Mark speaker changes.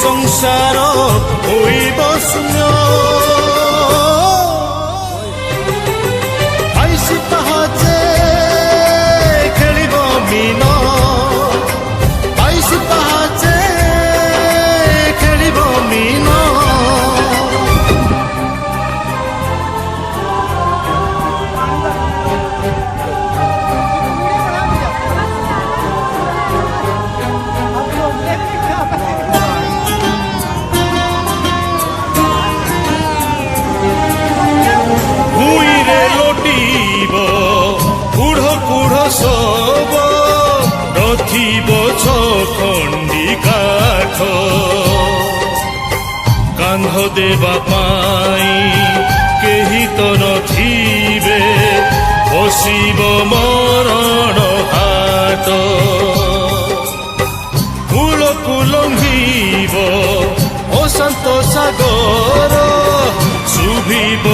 Speaker 1: সংসার হইব শূন্য আইসি পাহাচে খেলিব মিন আইসি পাহাচে খেলিব মিন সব নথিব খণ্ডি কাঠ কান্ধ দেবা পাই কেহি তো নথিবে বসিব মরণ হাত কূলকু লঙ্ঘিব অশান্ত সাগর শুভিব